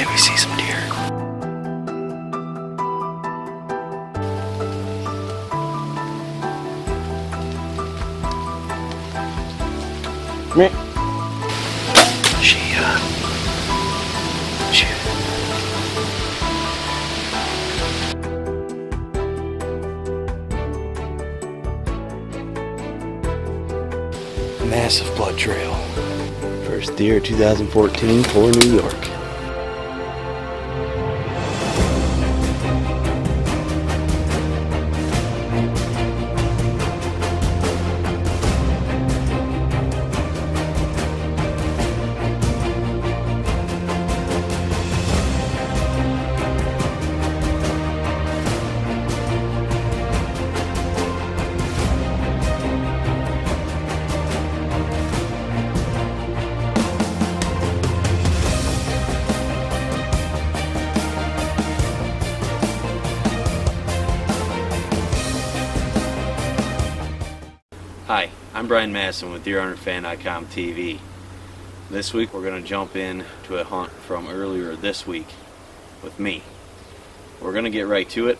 Hopefully we see some deer. Massive blood trail. First deer 2014 for New York. Hi, I'm Brian Masson with DeerHunterFan.com TV. This week we're going to jump in to a hunt from earlier this week with me. We're going to get right to it,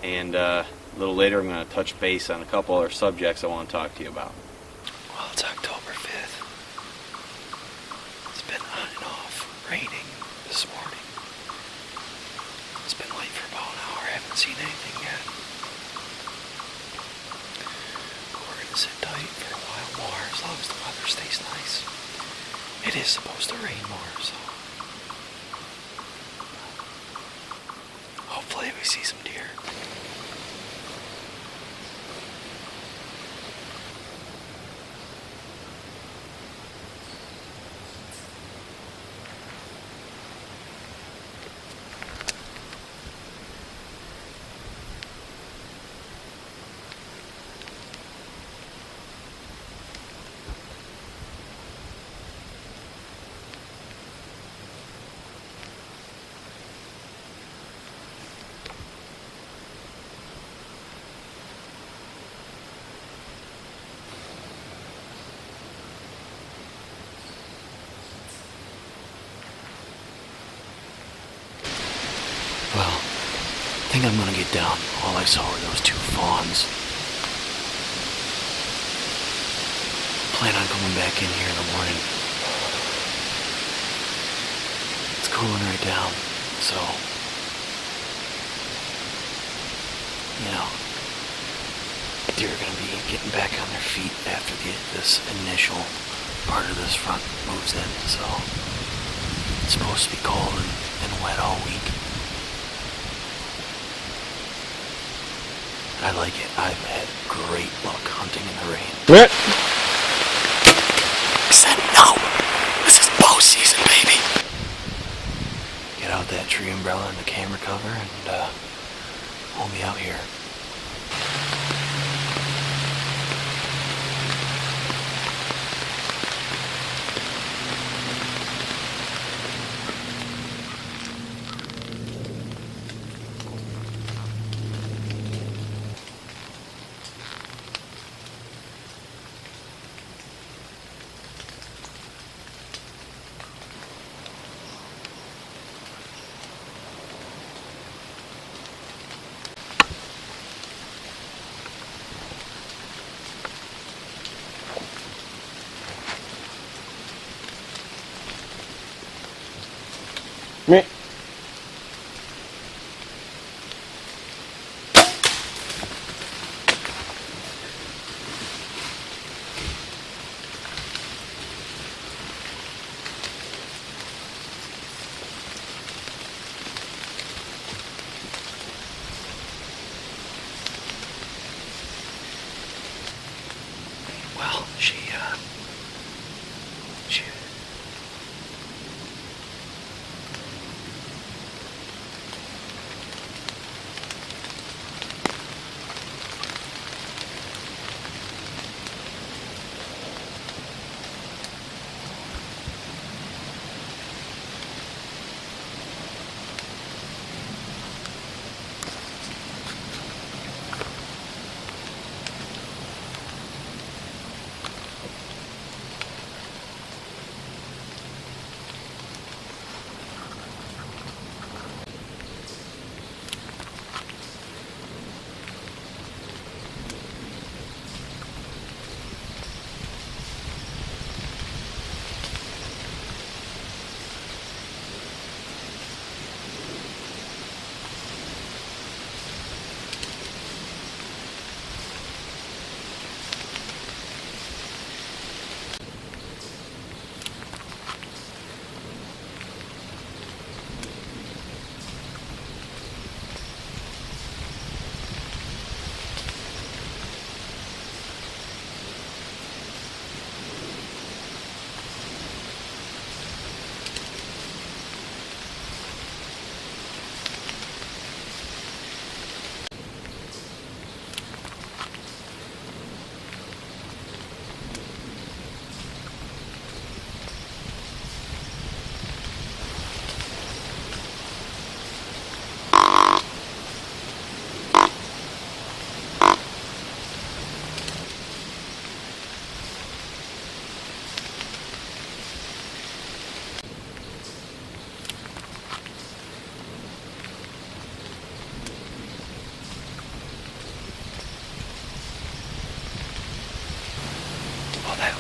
and a little later I'm going to touch base on a couple other subjects I want to talk to you about. Well, it's October 5th. It's been on and off raining this morning. It's been light for about an hour. I haven't seen anything yet. Sit tight for a while more, as long as the weather stays nice. It is supposed to rain more, so hopefully we see some deer. Well, I think I'm gonna get down. All I saw were those two fawns. Plan on coming back in here in the morning. It's cooling right down, so you know, deer are gonna be getting back on their feet after this initial part of this front moves in. So it's supposed to be cold and wet all week. I like it. I've had great luck hunting in the rain. What? I said no! This is bow season, baby! Get out that tree umbrella and the camera cover and we'll be out here. Meh. Well, she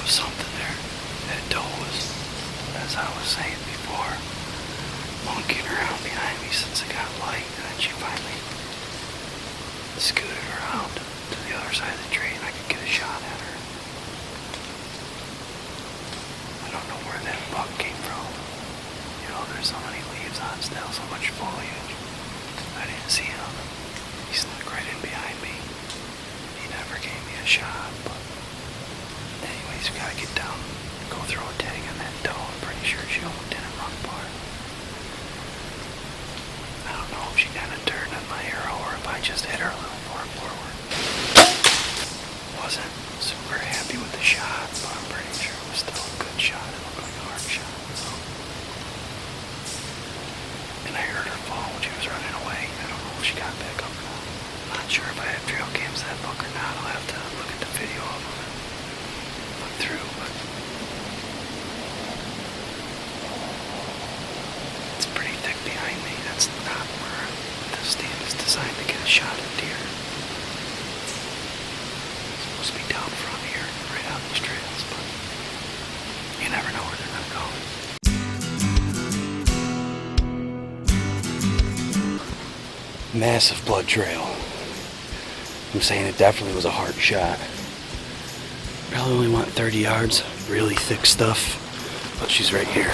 was something there. That doe was, as I was saying before, monkeying around behind me since it got light, and then she finally scooted around to the other side of the tree, and I could get a shot at her. I don't know where that buck came from. You know, there's so many leaves on still, so much foliage. I didn't see him. He snuck right in behind me. He never gave me a shot, but anyways, we gotta get down and go throw a tag on that doe. I'm pretty sure she didn't run far. I don't know if she got a turn on my arrow or if I just hit her a little far forward. Wasn't super happy with the shot, but I'm pretty sure it was still a good shot. It looked like a hard shot. So. And I heard her fall when she was running away. I don't know if she got back up or not. I'm not sure if I have trail cams that buck or not. I'll have to look at the video of them and look through, but it's pretty thick behind me. That's not where the stand is designed to get a shot at deer. It's supposed to be down front here, right on these trails, but you never know where they're gonna go. Massive blood trail. I'm saying it definitely was a hard shot. Probably only went 30 yards. Really thick stuff. But she's right here.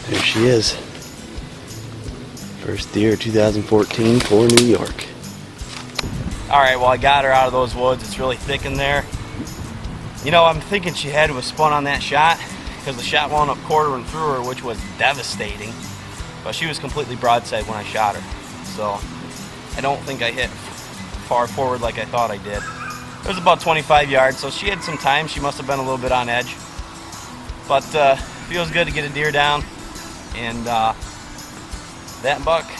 There she is. First deer 2014 for New York. Alright, well I got her out of those woods. It's really thick in there. You know, I'm thinking she had to have spun on that shot because the shot wound up quartering through her, which was devastating. But she was completely broadside when I shot her. So I don't think I hit far forward like I thought I did. It was about 25 yards, so she had some time. She must have been a little bit on edge. But feels good to get a deer down. And that buck,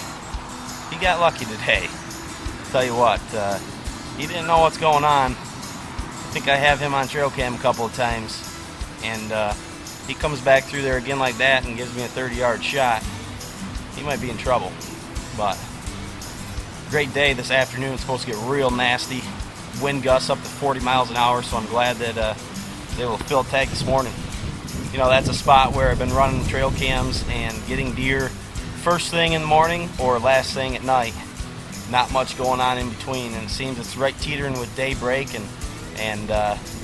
he got lucky today. Tell you what, he didn't know what's going on. I think I have him on trail cam a couple of times, and he comes back through there again like that and gives me a 30-yard shot. He might be in trouble, but great day this afternoon. It's supposed to get real nasty. Wind gusts up to 40 miles an hour, so I'm glad that they will fill tag this morning. You know, that's a spot where I've been running trail cams and getting deer first thing in the morning or last thing at night. Not much going on in between, and it seems it's right teetering with daybreak and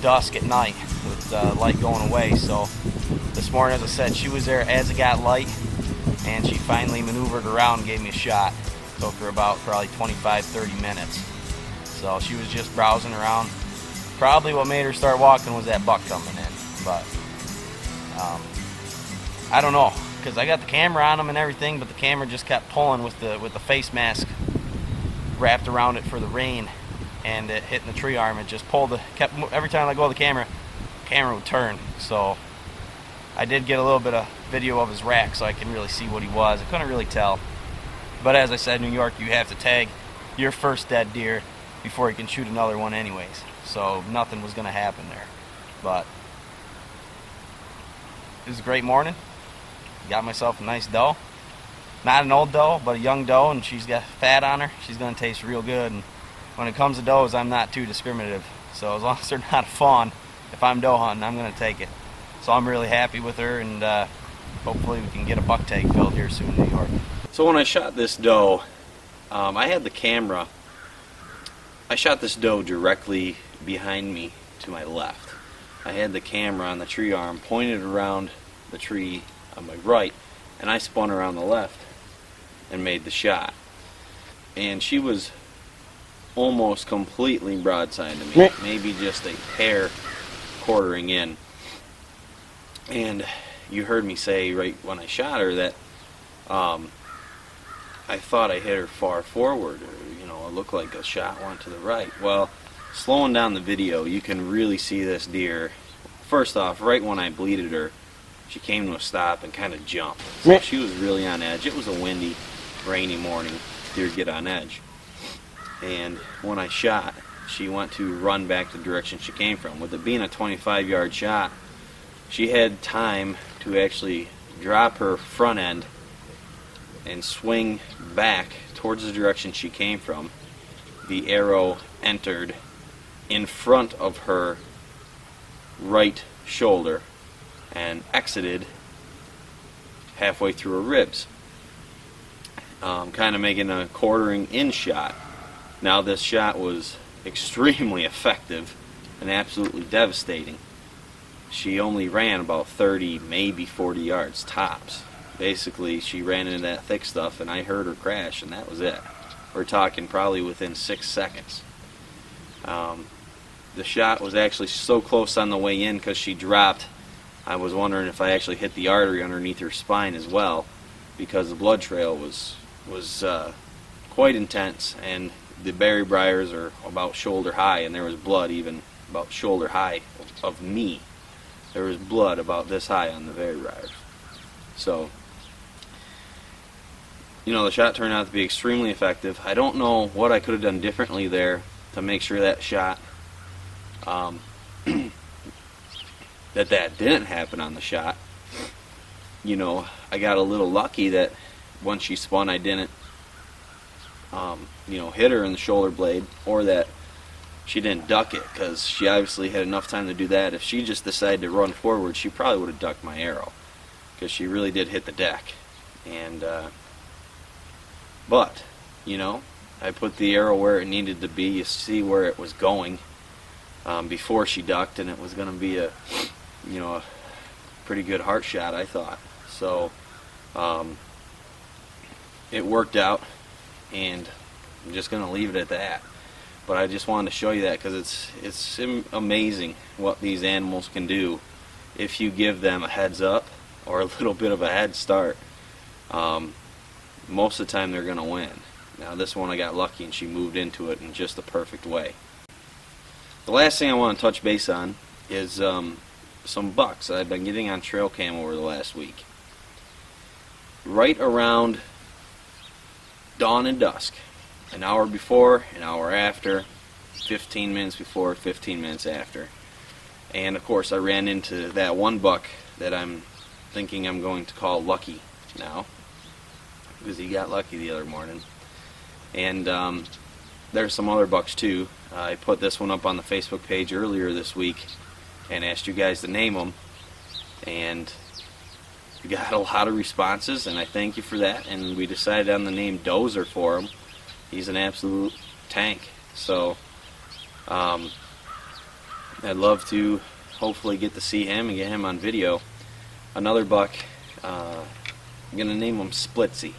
dusk at night with light going away. So this morning, as I said, she was there as it got light, and she finally maneuvered around and gave me a shot. Took her about probably 25-30 minutes. So she was just browsing around. Probably what made her start walking was that buck coming in, but I don't know, because I got the camera on him and everything, but the camera just kept pulling with the face mask wrapped around it for the rain, and it hitting the tree arm. It just pulled every time I go to the camera would turn. So I did get a little bit of video of his rack so I can really see what he was. I couldn't really tell, but as I said, New York, you have to tag your first dead deer before you can shoot another one anyways, so nothing was going to happen there. But it was a great morning. Got myself a nice doe. Not an old doe, but a young doe, and she's got fat on her. She's going to taste real good. And when it comes to does, I'm not too discriminative. So as long as they're not a fawn, if I'm doe hunting, I'm going to take it. So I'm really happy with her, and hopefully we can get a buck tag filled here soon in New York. So when I shot this doe, I had the camera. I shot this doe directly behind me to my left. I had the camera on the tree arm pointed around the tree on my right, and I spun around the left and made the shot. And she was almost completely broadside to me, maybe just a hair quartering in. And you heard me say right when I shot her that I thought I hit her far forward, or it looked like a shot went to the right. Well, slowing down the video, you can really see this deer. First off, right when I bleeded her, she came to a stop and kind of jumped. So she was really on edge. It was a windy, rainy morning. Deer get on edge. And when I shot, she went to run back the direction she came from. With it being a 25-yard shot, she had time to actually drop her front end and swing back towards the direction she came from, the arrow entered in front of her right shoulder and exited halfway through her ribs, kind of making a quartering in shot. Now this shot was extremely effective and absolutely devastating. She only ran about 30, maybe 40 yards tops. Basically, she ran into that thick stuff and I heard her crash, and that was it. We're talking probably within 6 seconds. The shot was actually so close on the way in because she dropped. I was wondering if I actually hit the artery underneath her spine as well, because the blood trail was quite intense, and the berry briars are about shoulder high, and there was blood even about shoulder high of me. There was blood about this high on the berry briars. So, the shot turned out to be extremely effective. I don't know what I could have done differently there to make sure that shot, that didn't happen on the shot. I got a little lucky that once she spun, I didn't, hit her in the shoulder blade, or that she didn't duck it, because she obviously had enough time to do that. If she just decided to run forward, she probably would have ducked my arrow, because she really did hit the deck. And but I put the arrow where it needed to be. You see where it was going before she ducked, and it was going to be a pretty good heart shot, I thought. So it worked out, and I'm just going to leave it at that. But I just wanted to show you that because it's amazing what these animals can do if you give them a heads up or a little bit of a head start. Most of the time they're going to win. Now this one I got lucky and she moved into it in just the perfect way. The last thing I want to touch base on is some bucks that I've been getting on trail cam over the last week. Right around dawn and dusk, an hour before, an hour after, 15 minutes before, 15 minutes after. And of course I ran into that one buck that I'm thinking I'm going to call Lucky now, because he got lucky the other morning. And there's some other bucks too. I put this one up on the Facebook page earlier this week and asked you guys to name them, and we got a lot of responses, and I thank you for that. And we decided on the name Dozer for him. He's an absolute tank. So I'd love to hopefully get to see him and get him on video. Another buck, I'm going to name him Splitsy.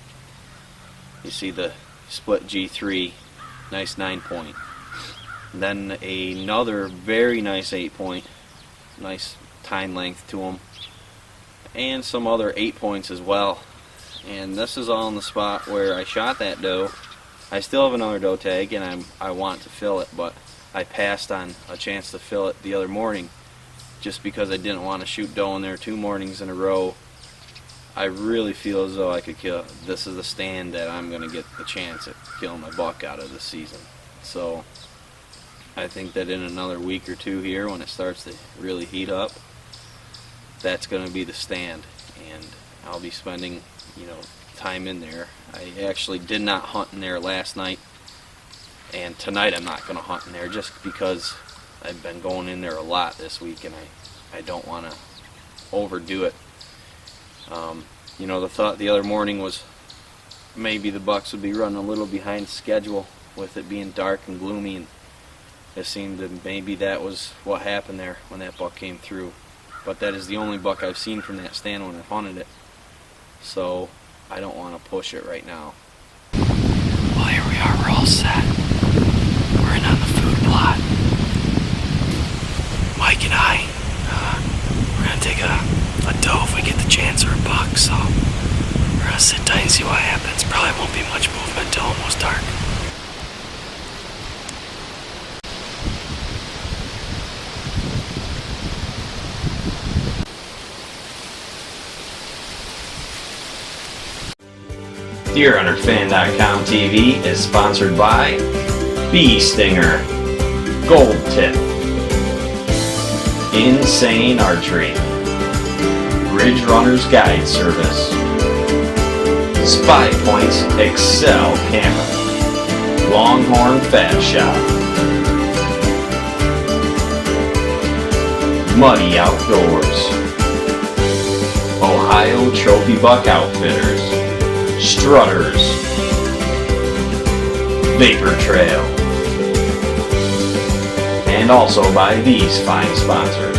You see the split G3, nice 9-point. Then another very nice 8-point, nice time length to him, and some other 8-points as well. And this is all in the spot where I shot that doe. I still have another doe tag, and I want to fill it, but I passed on a chance to fill it the other morning just because I didn't want to shoot doe in there 2 mornings in a row. I really feel as though I could kill. This is the stand that I'm going to get the chance at killing my buck out of this season. So I think that in another week or 2 here, when it starts to really heat up, that's going to be the stand, and I'll be spending time in there. I actually did not hunt in there last night, and tonight I'm not going to hunt in there just because I've been going in there a lot this week, and I don't want to overdo it. The thought the other morning was maybe the bucks would be running a little behind schedule with it being dark and gloomy, and it seemed that maybe that was what happened there when that buck came through. But that is the only buck I've seen from that stand when I've hunted it, so I don't want to push it right now. Well, here we are, we're all set. We're in on the food plot. Mike and I, we're going to take a doe if we get the chance, or a buck, so we're going to sit tight and see what happens. Probably won't be much movement till almost dark. DeerHunterFan.com TV is sponsored by Bee Stinger, Gold Tip, Insane Archery, Ridge Runner's Guide Service, Plus 5 Points Excel Camera. Longhorn Fat Shop. Muddy Outdoors. Ohio Trophy Buck Outfitters. Strutters. Vapor Trail. And also by these fine sponsors.